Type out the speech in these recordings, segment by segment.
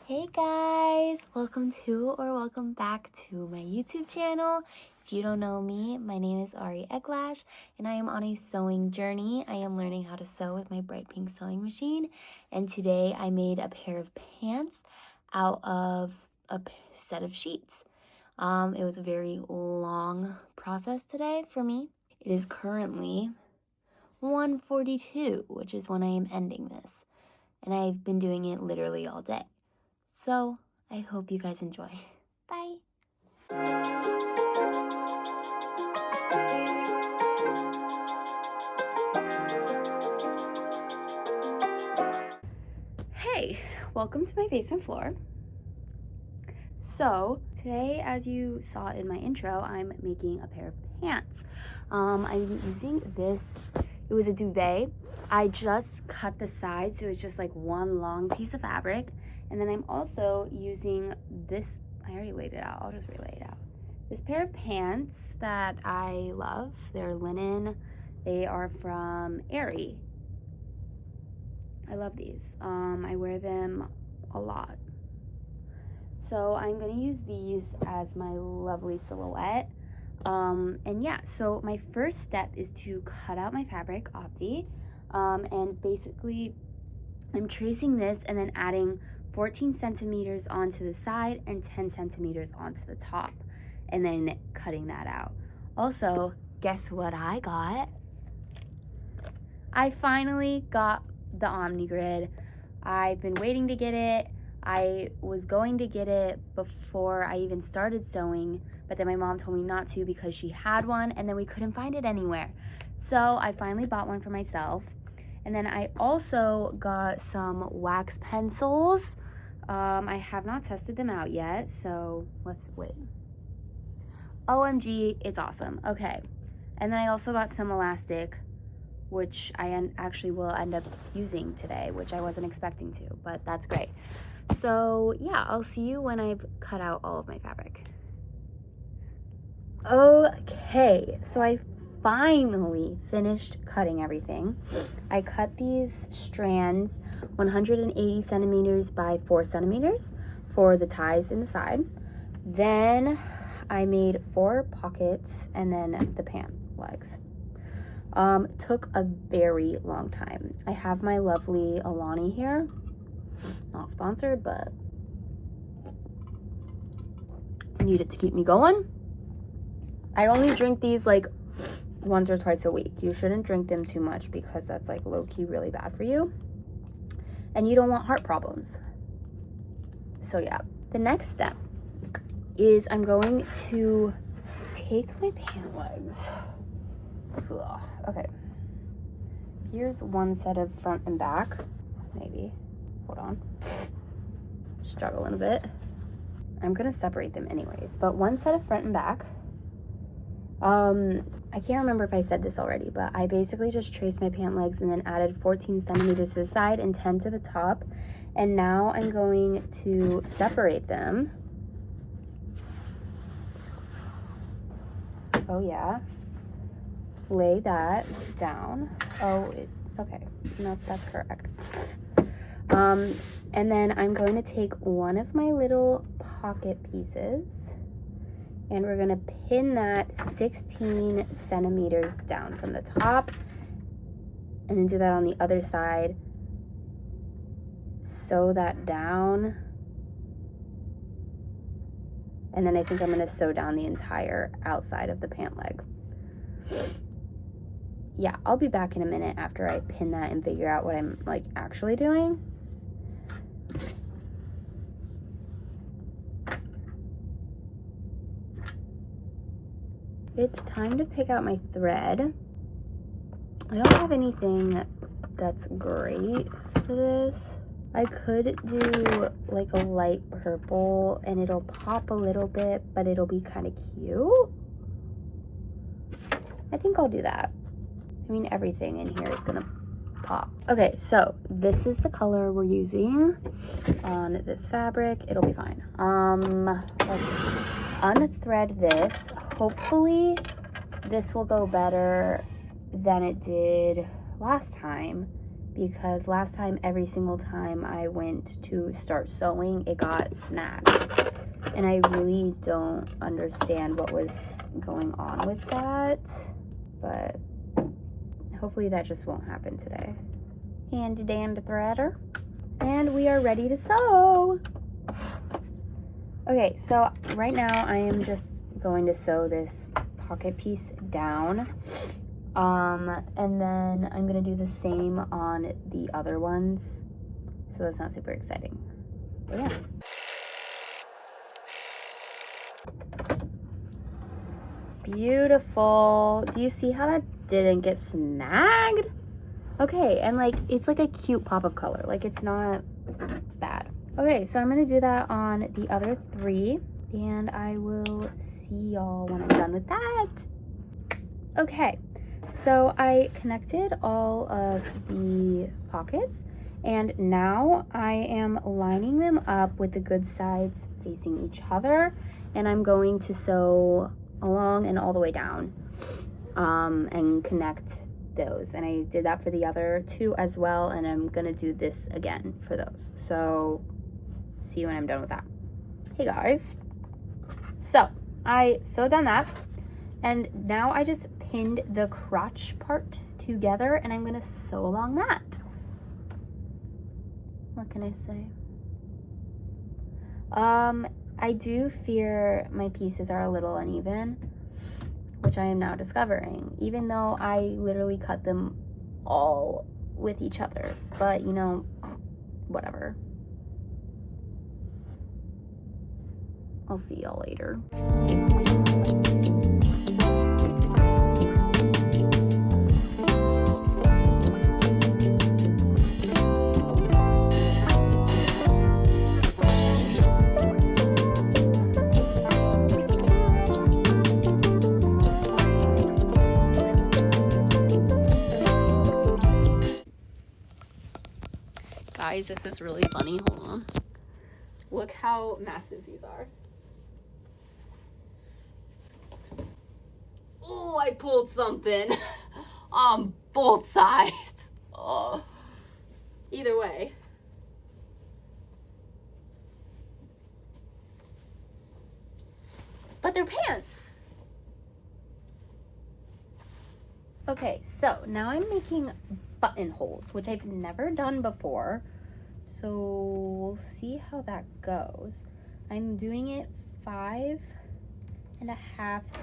Hey guys, welcome back to my YouTube channel. If you don't know me, my name is Ari Eglash and I am on a sewing journey. I am learning how to sew with my bright pink sewing machine, and today I made a pair of pants out of a set of sheets. It was a very long process today for me. It is currently 1:42, which is when I am ending this, and I've been doing it literally all day. So, I hope you guys enjoy. Bye! Hey, welcome to my basement floor. So, today, as you saw in my intro, I'm making a pair of pants. I'm using this, it was a duvet. I just cut the sides, so it's just like one long piece of fabric. And then I'm also using this, I already laid it out, I'll just relay it out. This pair of pants that I love, they're linen. They are from Aerie. I love these. I wear them a lot. So I'm gonna use these as my lovely silhouette. And yeah, so my first step is to cut out my fabric, Opti. And basically I'm tracing this and then adding 14 centimeters onto the side and 10 centimeters onto the top, and then cutting that out. Also, guess what I got? I finally got the Omni Grid. I've been waiting to get it. I was going to get it before I even started sewing, but then my mom told me not to because she had one and then we couldn't find it anywhere. So I finally bought one for myself. And then I also got some wax pencils. I have not tested them out yet, so let's wait. OMG, it's awesome. Okay. And then I also got some elastic, which I actually will end up using today, which I wasn't expecting to, but that's great. So yeah, I'll see you when I've cut out all of my fabric. Okay, so I finally finished cutting everything. I cut these strands 180 centimeters by 4 centimeters for the ties in the side. Then I made 4 pockets and then the pant legs. Took a very long time. I have my lovely Alani here. Not sponsored, but I need it to keep me going. I only drink these like once or twice a week. You shouldn't drink them too much because that's like low-key really bad for you. And you don't want heart problems. So yeah, the next step is I'm going to take my pant legs. Ugh. Okay. Here's one set of front and back. Maybe. Hold on. Struggling a bit. I'm gonna separate them anyways, but one set of front and back. I can't remember if I said this already, but I basically just traced my pant legs and then added 14 centimeters to the side and 10 to the top. And now I'm going to separate them. Oh yeah. Lay that down. Okay. No, that's correct. And then I'm going to take one of my little pocket pieces and we're going to pin that 16 centimeters down from the top and then do that on the other side. Sew that down. And then I think I'm going to sew down the entire outside of the pant leg. Yeah, I'll be back in a minute after I pin that and figure out what I'm like actually doing. It's time to pick out my thread. I don't have anything that's great for this. I could do like a light purple and it'll pop a little bit, but it'll be kind of cute. I think I'll do that. I mean, everything in here is gonna pop. Okay, so this is the color we're using on this fabric. It'll be fine. Let's unthread this. Hopefully this will go better than it did last time because last time, every single time I went to start sewing, it got snagged. And I really don't understand what was going on with that, but hopefully that just won't happen today. Handy dandy threader. And we are ready to sew. Okay, so right now I am just going to sew this pocket piece down. And then I'm gonna do the same on the other ones. So that's not super exciting. But yeah. Beautiful. Do you see how that didn't get snagged? Okay, and like it's like a cute pop of color. Like it's not bad. Okay, so I'm gonna do that on the other 3, and I will see y'all when I'm done with that. Okay, so I connected all of the pockets, and now I am lining them up with the good sides facing each other, and I'm going to sew along and all the way down and connect those. And I did that for the other 2 as well, and I'm gonna do this again for those. So see you when I'm done with that. Hey guys, so I sewed on that, and now I just pinned the crotch part together, and I'm gonna sew along that. What can I say? I do fear my pieces are a little uneven, which I am now discovering, even though I literally cut them all with each other. But you know, whatever. I'll see y'all later. Guys, this is really funny. Hold on. Look how massive these are. Oh, I pulled something on both sides. Oh. Either way. But they're pants. Okay, so now I'm making buttonholes, which I've never done before. So we'll see how that goes. I'm doing it 5.5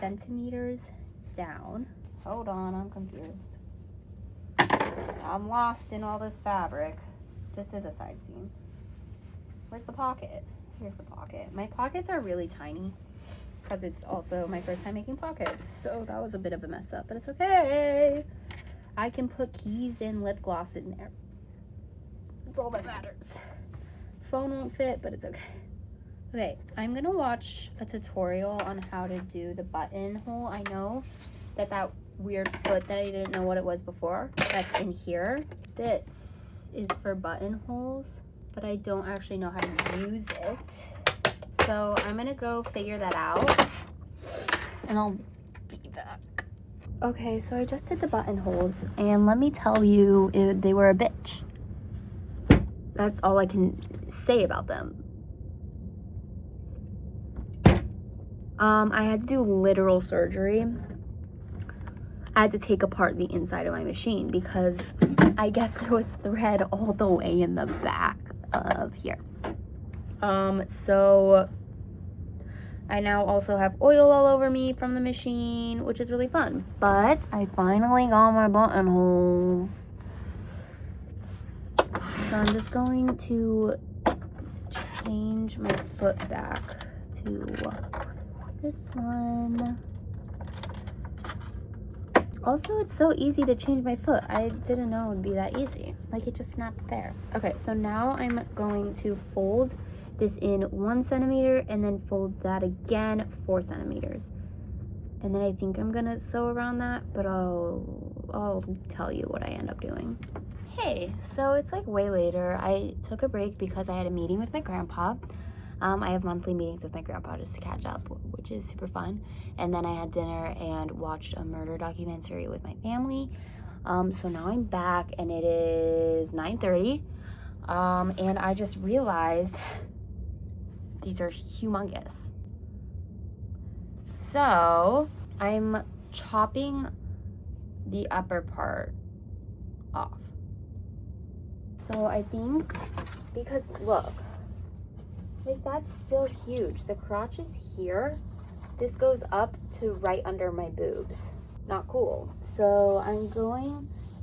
centimeters down. Hold on, I'm confused. I'm lost in all this fabric. This is a side seam. Where's the pocket? Here's the pocket. My pockets are really tiny because it's also my first time making pockets. So that was a bit of a mess up, but it's okay. I can put keys and lip gloss in there. That's all that matters. Phone won't fit, but it's okay. Okay, I'm gonna watch a tutorial on how to do the buttonhole. I know that weird foot that I didn't know what it was before, that's in here. This is for buttonholes, but I don't actually know how to use it. So I'm gonna go figure that out, and I'll be back. Okay, so I just did the buttonholes, and let me tell you, they were a bitch. That's all I can say about them. I had to do literal surgery. I had to take apart the inside of my machine because I guess there was thread all the way in the back of here. So I now also have oil all over me from the machine, which is really fun. But I finally got my buttonholes. So I'm just going to change my foot back to this one. Also, it's so easy to change my foot. I didn't know it would be that easy. Like, it just snapped there. Okay, so now I'm going to fold this in 1 centimeter and then fold that again 4 centimeters. And then I think I'm gonna sew around that, but I'll tell you what I end up doing. Hey, so it's like way later. I took a break because I had a meeting with my grandpa. I have monthly meetings with my grandpa just to catch up, which is super fun. And then I had dinner and watched a murder documentary with my family. So now I'm back and it is 9:30. And I just realized these are humongous. So I'm chopping the upper part off. So I think, because look, like that's still huge. The crotch is here. This goes up to right under my boobs. Not cool. So I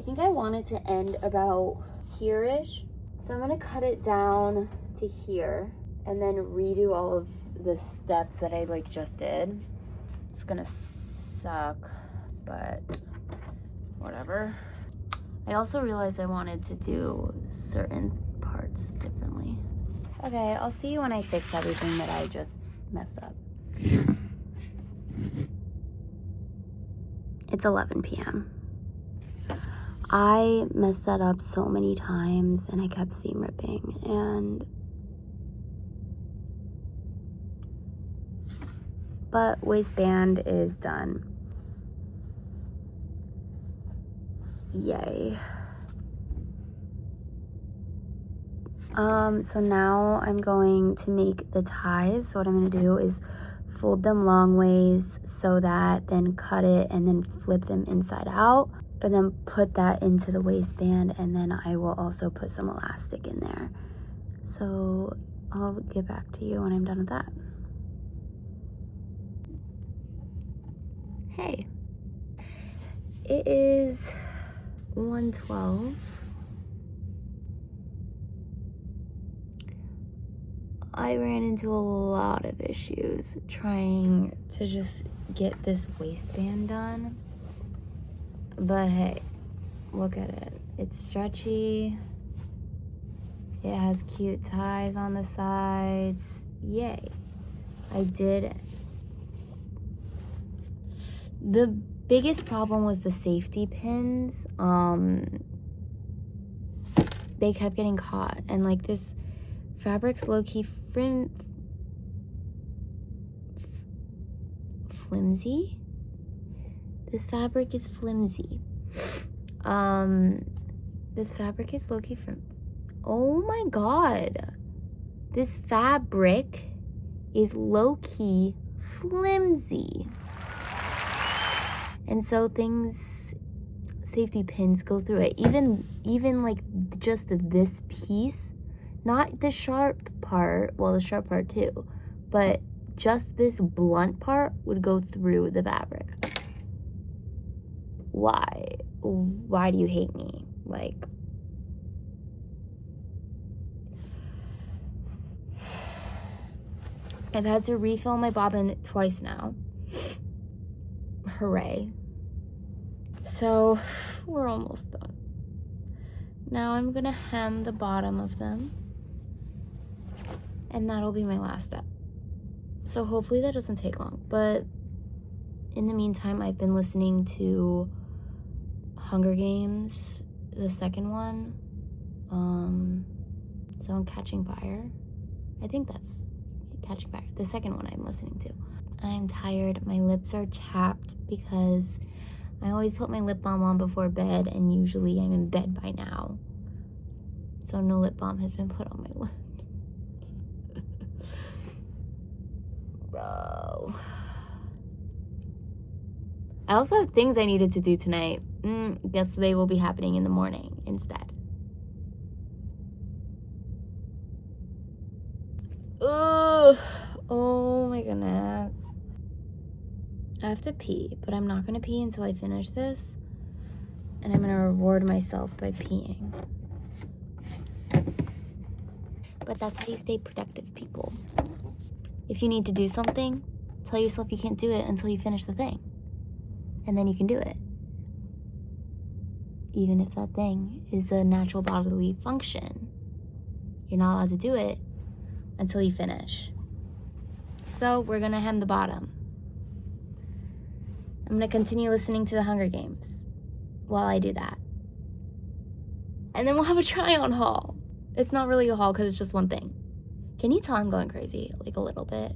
think I want it to end about here-ish. So I'm gonna cut it down to here and then redo all of the steps that I like just did. It's gonna suck, but whatever. I also realized I wanted to do certain parts differently. Okay, I'll see you when I fix everything that I just messed up. It's 11 p.m. I messed that up so many times and I kept seam ripping but waistband is done. Yay. So now I'm going to make the ties. So what I'm gonna do is fold them long ways so that then cut it and then flip them inside out and then put that into the waistband, and then I will also put some elastic in there. So I'll get back to you when I'm done with that. Hey, it is 1:12. I ran into a lot of issues trying to just get this waistband done. But hey, look at it. It's stretchy. It has cute ties on the sides. Yay. I did. The biggest problem was the safety pins. They kept getting caught, and like this fabric's low-key flimsy. This fabric is flimsy. This fabric is low-key oh my god. This fabric is low-key flimsy. And so safety pins go through it. Even like just this piece, not the sharp part, well the sharp part too, but just this blunt part would go through the fabric. Why do you hate me? Like, I've had to refill my bobbin twice now. Hooray. So we're almost done. Now I'm gonna hem the bottom of them, and that'll be my last step. So hopefully that doesn't take long, but in the meantime, I've been listening to Hunger Games, the second one. So I'm Catching Fire. I think that's Catching Fire, the second one I'm listening to. I'm tired. My lips are chapped because I always put my lip balm on before bed, and usually I'm in bed by now. So no lip balm has been put on my lips. Bro. I also have things I needed to do tonight. Guess they will be happening in the morning instead. Ugh. Oh my goodness. I have to pee, but I'm not gonna pee until I finish this. And I'm gonna reward myself by peeing. But that's how you stay productive, people. If you need to do something, tell yourself you can't do it until you finish the thing. And then you can do it. Even if that thing is a natural bodily function, you're not allowed to do it until you finish. So we're gonna hem the bottom. I'm gonna continue listening to the Hunger Games while I do that. And then we'll have a try-on haul. It's not really a haul because it's just one thing. Can you tell I'm going crazy? Like a little bit.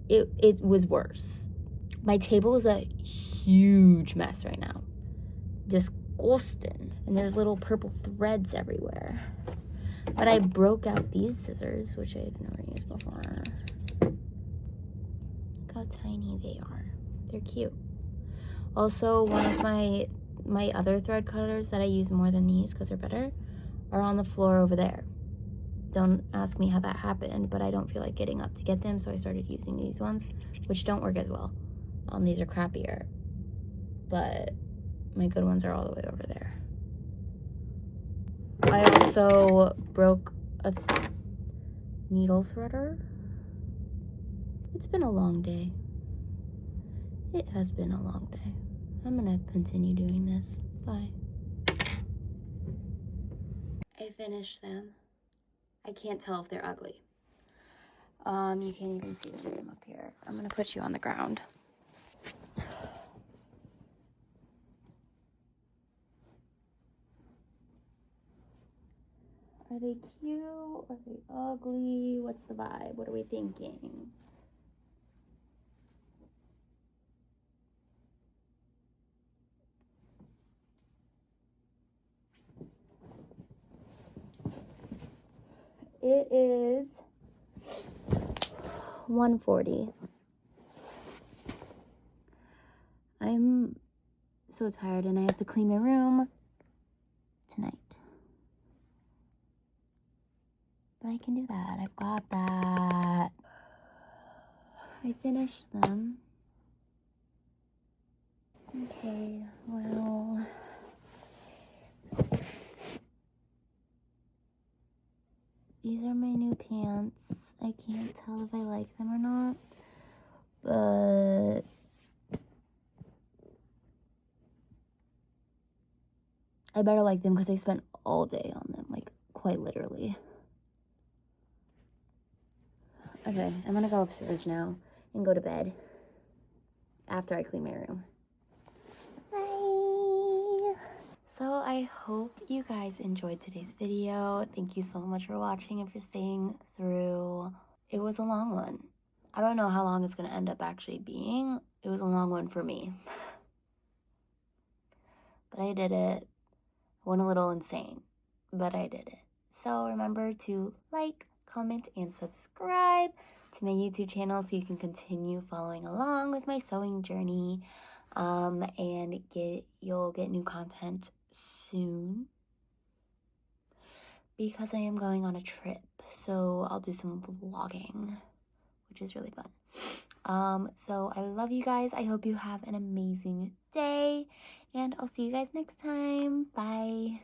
It was worse. My table is a huge mess right now. Just disgusting. And there's little purple threads everywhere. But I broke out these scissors, which I've never used before. Look how tiny they are. They're cute. Also, one of my other thread cutters that I use more than these because they're better are on the floor over there. Don't ask me how that happened, but I don't feel like getting up to get them, so I started using these ones, which don't work as well. These are crappier, but my good ones are all the way over there. I also broke a needle threader. It's been a long day. It has been a long day. I'm gonna continue doing this. Bye. I finished them. I can't tell if they're ugly. You can't even see them from up here. I'm gonna put you on the ground. Are they cute? Are they ugly? What's the vibe? What are we thinking? It is 1:40. I'm so tired and I have to clean my room tonight. But I can do that. I've got that. I finished them. Okay, well, these are my new pants. I can't tell if I like them or not, but I better like them because I spent all day on them, like quite literally. Okay, I'm gonna go upstairs now and go to bed after I clean my room. Bye! So I hope you guys enjoyed today's video. Thank you so much for watching and for staying through. It was a long one. I don't know how long it's gonna end up actually being. It was a long one for me. But I did it. I went a little insane, but I did it. So remember to like, comment, and subscribe to my YouTube channel so you can continue following along with my sewing journey. And you'll get new content soon because I am going on a trip. So I'll do some vlogging, which is really fun. So I love you guys. I hope you have an amazing day, and I'll see you guys next time. Bye.